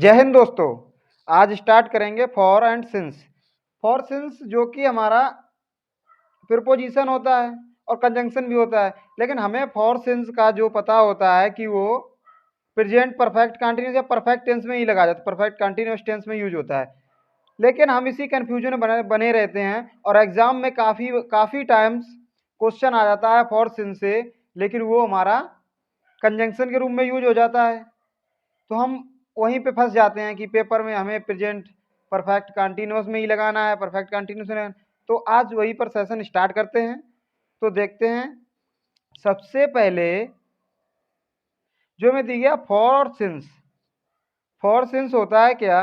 जय हिंद दोस्तों। आज स्टार्ट करेंगे for and since. For since जो कि हमारा प्रीपोजिशन होता है और कंजंक्शन भी होता है, लेकिन हमें फॉर सिंस का जो पता होता है कि वो प्रेजेंट परफेक्ट कंटिन्यूस या परफेक्ट टेंस में ही लगा जाता है, परफेक्ट कंटिन्यूस टेंस में यूज होता है। लेकिन हम इसी कंफ्यूजन में बने रहते हैं और एग्जाम में काफ़ी काफ़ी टाइम्स क्वेश्चन आ जाता है फॉर सिंस से, लेकिन वो हमारा कंजंक्शन के रूप में यूज हो जाता है। तो हम वहीं पे फंस जाते हैं कि पेपर में हमें प्रेजेंट परफेक्ट कंटिन्यूस में ही लगाना है, परफेक्ट कंटिन्यूस में लगाना। तो आज वहीं पर सेशन स्टार्ट करते हैं। तो देखते हैं, सबसे पहले जो हमें दी गया फॉर सिंस। फॉर सिंस होता है क्या?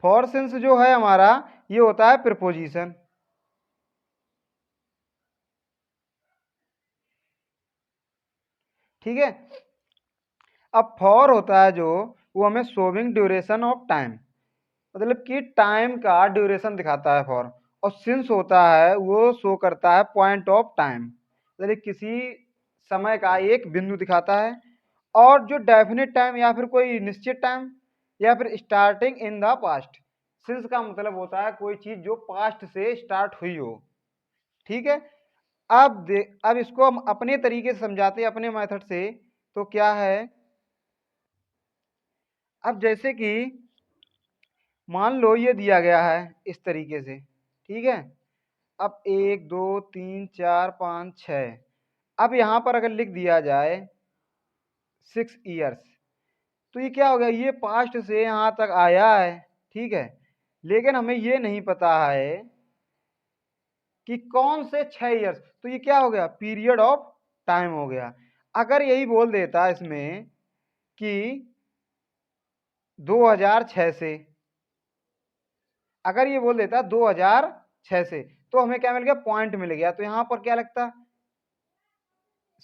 फॉर सिंस जो है हमारा, ये होता है प्रीपोजिशन। ठीक है। अब फॉर होता है जो, वो हमें शोविंग ड्यूरेशन ऑफ टाइम, मतलब कि टाइम का ड्यूरेशन दिखाता है फॉर। और सिंस होता है वो शो करता है पॉइंट ऑफ टाइम, मतलब किसी समय का एक बिंदु दिखाता है। और जो डेफिनेट टाइम या फिर कोई निश्चित टाइम या फिर starting in the past. Since का मतलब होता है कोई चीज जो पास्ट से स्टार्ट हुई हो। ठीक है। अब इसको हम अपने तरीके से समझाते हैं, अपने मेथड से। तो क्या है, अब जैसे कि मान लो ये दिया गया है इस तरीके से। ठीक है। अब 1 2 3 4 5 6, अब यहाँ पर अगर लिख दिया जाए 6 ईयर्स, तो ये क्या हो गया, ये पास्ट से यहाँ तक आया है। ठीक है। लेकिन हमें ये नहीं पता है कि कौन से 6 ईयर्स, तो ये क्या हो गया, पीरियड ऑफ टाइम हो गया। अगर यही बोल देता इसमें कि 2006 से, अगर ये बोल देता 2006 से, तो हमें क्या मिल गया, पॉइंट मिल गया। तो यहाँ पर क्या लगता,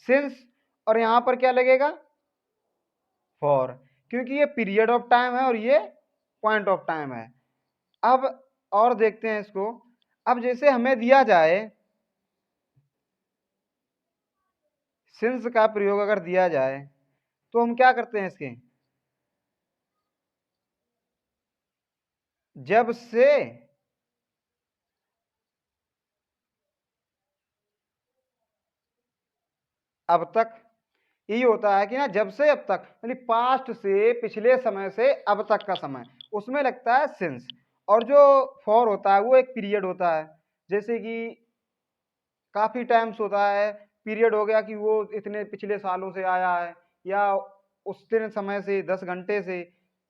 सिंस, और यहाँ पर क्या लगेगा, फॉर, क्योंकि ये पीरियड ऑफ टाइम है और ये पॉइंट ऑफ टाइम है। अब और देखते हैं इसको। अब जैसे हमें दिया जाए सिंस का प्रयोग अगर दिया जाए, तो हम क्या करते हैं इसके, जब से अब तक, यही होता है कि ना, जब से अब तक, यानी पास्ट से, पिछले समय से अब तक का समय, उसमें लगता है सिंस। और जो फॉर होता है वो एक पीरियड होता है, जैसे कि काफी टाइम्स होता है, पीरियड हो गया कि वो इतने पिछले सालों से आया है, या उस दिन समय से 10 घंटे से,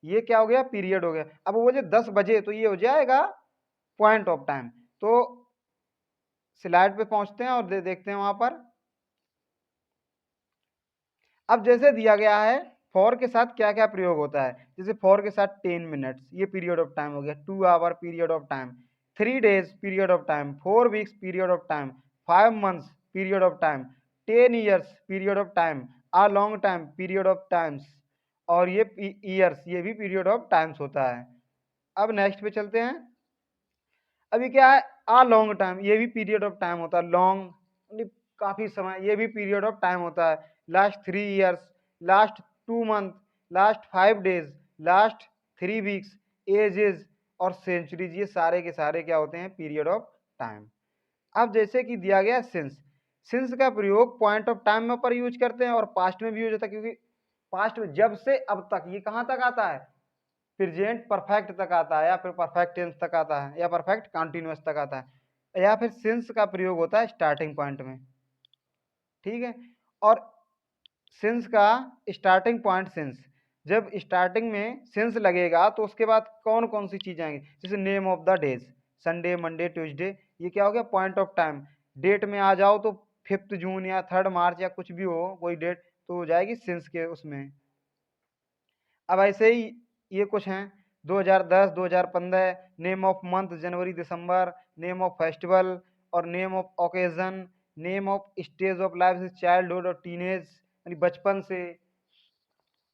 ये क्या हो गया, पीरियड हो गया। अब वो जो 10 बजे, तो ये हो जाएगा पॉइंट ऑफ टाइम। तो स्लाइड पे पहुंचते हैं और देखते हैं वहां पर। अब जैसे दिया गया है फॉर के साथ क्या क्या प्रयोग होता है, जैसे फॉर के साथ 10 मिनट्स, ये पीरियड ऑफ टाइम हो गया। 2 hour period of time. 3 days period of time. 4 weeks period of time. 5 months period of time. 10 years period of time. A long time period of times. और ये years, ये भी period of times होता है। अब next पे चलते हैं। अभी क्या है, आ लॉन्ग टाइम, ये भी पीरियड ऑफ टाइम होता है। लॉन्ग, काफी समय, ये भी पीरियड ऑफ टाइम होता है। Last 3 years, last 2 month, last 5 days, last 3 weeks, ages और सेंचुरीज, ये सारे के सारे क्या होते हैं, पीरियड ऑफ टाइम। अब जैसे कि दिया गया सिंस। सिंस का प्रयोग पॉइंट ऑफ टाइम में पर यूज करते हैं और पास्ट में भी यूज होता है, क्योंकि पास्ट में जब से अब तक, ये कहाँ तक आता है, प्रेजेंट परफेक्ट तक आता है, या फिर परफेक्ट टेंस तक आता है, या परफेक्ट कंटिन्यूअस तक आता है, या फिर सिंस का प्रयोग होता है स्टार्टिंग पॉइंट में। ठीक है। और सिंस का स्टार्टिंग पॉइंट सिंस, जब स्टार्टिंग में सिंस लगेगा तो उसके बाद कौन कौन सी चीजें आएंगी, जैसे name of the days, Sunday, Monday, Tuesday, ये क्या हो गया, पॉइंट ऑफ टाइम। डेट में आ जाओ तो 5 जून या 3 मार्च या कुछ भी हो कोई डेट, तो हो जाएगी सिंस के उसमें। अब ऐसे ही ये कुछ हैं, 2010, 2015, name of month January December, name of festival और name of occasion, name of stage of life से चाइल्डहुड और टीनेज, यानी बचपन से।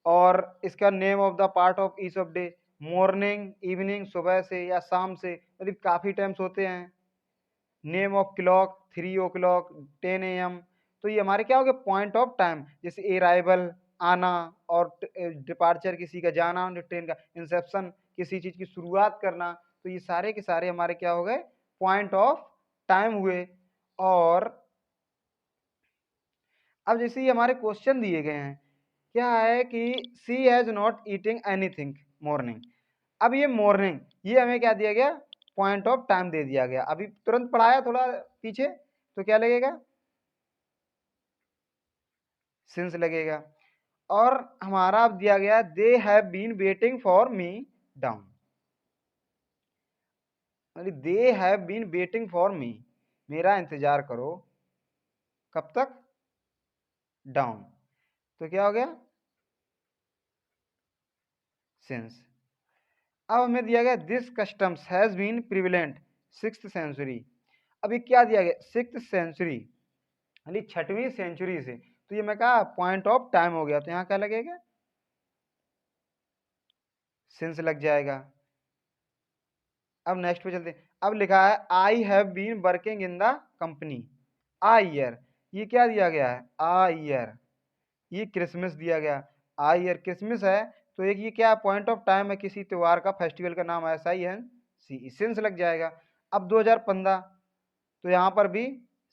और इसका name of the part of each of day, morning, evening, सुबह से या शाम से, मतलब काफ़ी टाइम्स होते हैं। Name of clock, 3 o'clock, 10 AM। तो ये हमारे क्या हो गए पॉइंट ऑफ टाइम, जैसे अराइवल आना और डिपार्चर किसी का जाना, ट्रेन का इंसेप्शन किसी चीज की शुरुआत करना, तो ये सारे के सारे हमारे क्या हो गए पॉइंट ऑफ टाइम हुए। और अब जैसे ये हमारे क्वेश्चन दिए गए हैं, क्या है कि she has not eating anything morning. अब ये मॉर्निंग ये हमें क्या दिया गया पॉइंट ऑफ टाइम दे दिया गया, अभी तुरंत पढ़ाया थोड़ा पीछे, तो क्या लगेगा सिंस लगेगा। और हमारा अब दिया गया they have been waiting for me down, they have been waiting for me, मेरा इंतजार करो कब तक डाउन, तो क्या हो गया सिंस। अब हमें दिया गया this customs has been prevalent 6th century. अभी क्या दिया गया 6th सेंचुरी यानी 6वीं सेंचुरी से, तो ये मैं कहा पॉइंट ऑफ टाइम हो गया, तो यहाँ क्या लगेगा सिंस लग जाएगा। अब नेक्स्ट पे चलते हैं। अब लिखा है I have been working in the company a year, ये क्या दिया गया है आ ईयर, ये क्रिसमस दिया गया, आ ईयर क्रिसमस है, तो एक ये क्या पॉइंट ऑफ टाइम है किसी त्योहार का फेस्टिवल का नाम ऐसा ही है सी सिंस लग जाएगा। अब 2015 तो यहाँ पर भी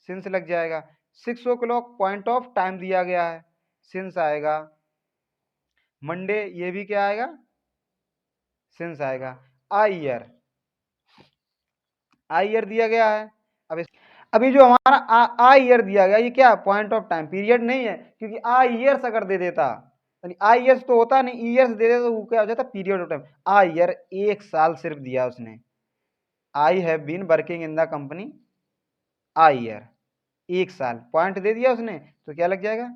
सिंस लग जाएगा, 6 o'clock पॉइंट ऑफ टाइम दिया गया है सिंस आएगा। मंडे ये भी क्या आएगा सिंस आएगा। आ ईयर दिया गया है। अब अभी जो हमारा आ ईयर दिया गया ये क्या पॉइंट ऑफ टाइम पीरियड नहीं है, क्योंकि आ ईयर्स अगर दे देता यानी आ ईयर्स तो होता नहीं, ईयर्स दे देता तो वो क्या हो जाता period of time. A year 1 साल सिर्फ दिया उसने, I have been working in the company a year 1 साल पॉइंट दे दिया उसने, तो क्या लग जाएगा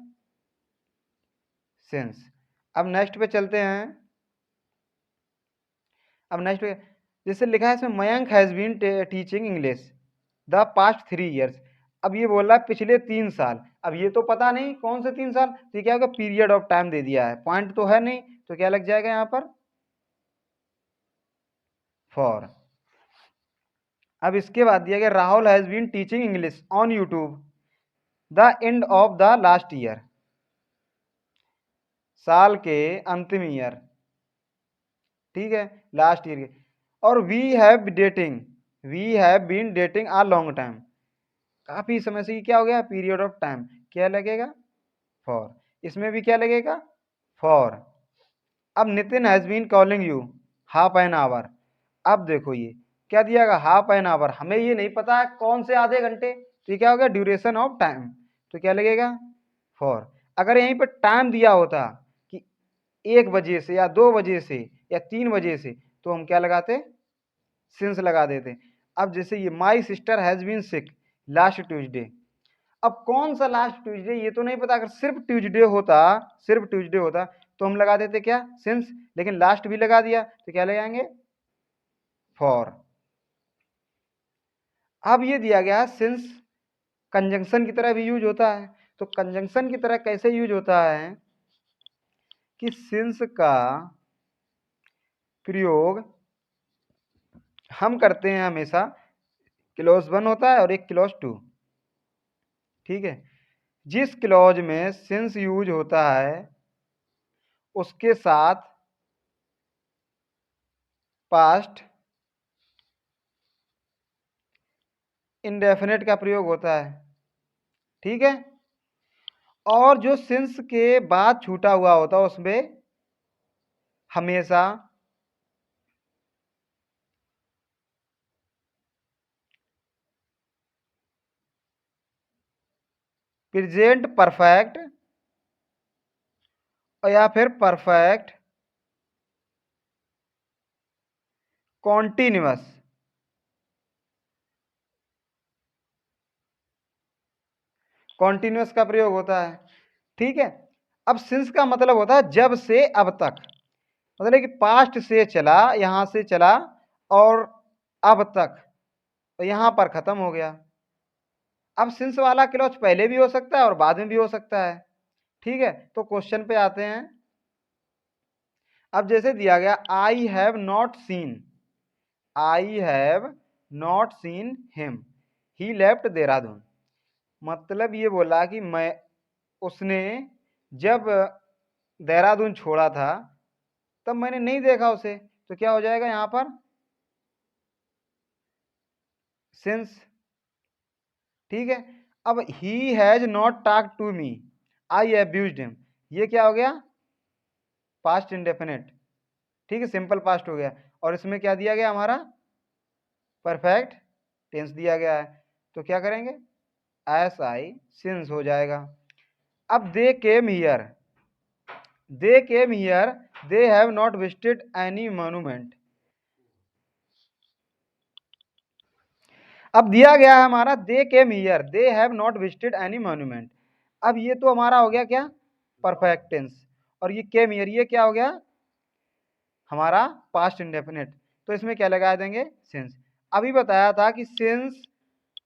सिंस। अब नेक्स्ट पे चलते हैं। अब नेक्स्ट पे जैसे लिखा है इसमें Mayank has been teaching English the past 3 years। अब ये बोल रहा है पिछले 3 साल, अब ये तो पता नहीं कौन से 3 साल, तो ये क्या होगा पीरियड ऑफ टाइम दे दिया है, पॉइंट तो है नहीं, तो क्या लग जाएगा यहाँ पर फॉर। अब इसके बाद दिया गया Rahul has been teaching English on YouTube the end of the last year, साल के अंतिम ईयर, ठीक है लास्ट ईयर के। और we have been dating a long time, काफी समय से, ये क्या हो गया पीरियड ऑफ टाइम, क्या लगेगा फॉर, इसमें भी क्या लगेगा फॉर। अब Nitin has been calling you half an hour, अब देखो ये क्या दिया हाफ एन आवर, हमें ये नहीं पता है कौन से आधे घंटे, तो ये क्या हो गया ड्यूरेशन ऑफ टाइम, तो क्या लगेगा फॉर। अगर यहीं पर टाइम दिया होता कि 1 बजे से या 2 बजे से या 3 बजे से, तो हम क्या लगाते सिंस लगा देते। अब जैसे ये my sister has been sick last Tuesday, अब कौन सा लास्ट ट्यूजडे ये तो नहीं पता, अगर सिर्फ ट्यूजडे होता तो हम लगा देते क्या सिंस, लेकिन लास्ट भी लगा दिया तो क्या लगाएंगे फॉर। अब ये दिया गया सिंस कंजंक्शन की तरह भी यूज होता है, तो कंजंक्शन की तरह कैसे यूज होता है कि सिंस का प्रयोग हम करते हैं हमेशा क्लॉज 1 होता है और एक क्लॉज 2, ठीक है। जिस क्लॉज में सिंस यूज होता है उसके साथ पास्ट इंडेफिनेट का प्रयोग होता है, ठीक है। और जो सिंस के बाद छूटा हुआ होता है उसमें हमेशा प्रेजेंट परफेक्ट या फिर परफेक्ट कॉन्टिन्यूअस, कॉन्टिन्यूअस का प्रयोग होता है, ठीक है। अब सिंस का मतलब होता है जब से अब तक, मतलब कि पास्ट से चला यहां से चला और अब तक तो यहां पर खत्म हो गया। अब सिंस वाला क्लॉज पहले भी हो सकता है और बाद में भी हो सकता है, ठीक है। तो क्वेश्चन पे आते हैं। अब जैसे दिया गया I have not seen him he left Dehradun, मतलब ये बोला कि उसने जब देहरादून छोड़ा था तब मैंने नहीं देखा उसे, तो क्या हो जाएगा यहाँ पर, सिंस। ठीक है, अब he has not talk to me, I abused him, ये क्या हो गया, पास्ट इंडेफिनिट। ठीक है, सिंपल पास्ट हो गया, और इसमें क्या दिया गया हमारा, परफेक्ट टेंस दिया गया है, तो क्या करेंगे, एस आई सिंस हो जाएगा। अब they came here, they have not visited any monument. अब दिया गया है हमारा they came here, they have not visited any monument. अब ये तो हमारा हो गया क्या, परफेक्ट टेंस, और ये केम हियर ये क्या हो गया हमारा पास्ट इंडेफिनिट, तो इसमें क्या लगा देंगे, सिंस। अभी बताया था कि सिंस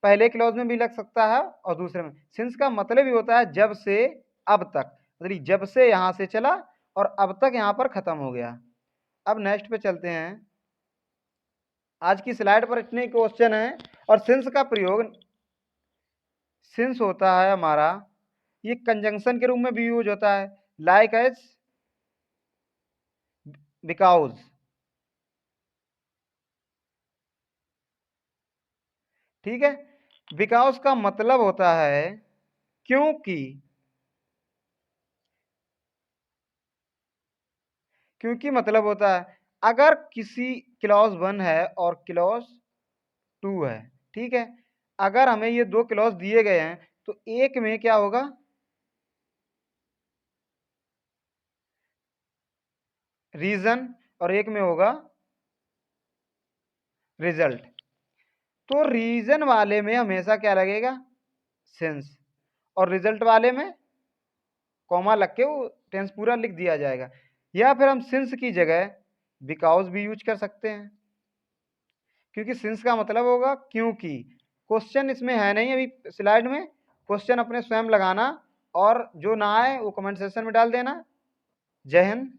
पहले क्लॉज में भी लग सकता है और दूसरे में। सिंस का मतलब ही होता है जब से अब तक, मतलब जब से यहां से चला और अब तक यहां पर खत्म हो गया। अब नेक्स्ट पे चलते हैं। आज की स्लाइड पर इतने क्वेश्चन हैं, और सिंस का प्रयोग, सिंस होता है हमारा, ये कंजंक्शन के रूप में भी यूज होता है, लाइक एज, बिकॉज। ठीक है, बिकॉज का मतलब होता है क्योंकि, क्योंकि मतलब होता है अगर किसी क्लॉज 1 है और क्लॉज 2 है, ठीक है, अगर हमें ये दो क्लॉज दिए गए हैं तो एक में क्या होगा, रीजन, और एक में होगा रिजल्ट। तो रीजन वाले में हमेशा क्या लगेगा, सेंस, और रिजल्ट वाले में कॉमा लग के वो टेंस पूरा लिख दिया जाएगा। या फिर हम सिंस की जगह बिकॉज भी यूज कर सकते हैं, क्योंकि सिंस का मतलब होगा क्योंकि। क्वेश्चन इसमें है नहीं अभी स्लाइड में, क्वेश्चन अपने स्वयं लगाना, और जो ना आए वो कमेंट सेक्शन में डाल देना। जय हिंद।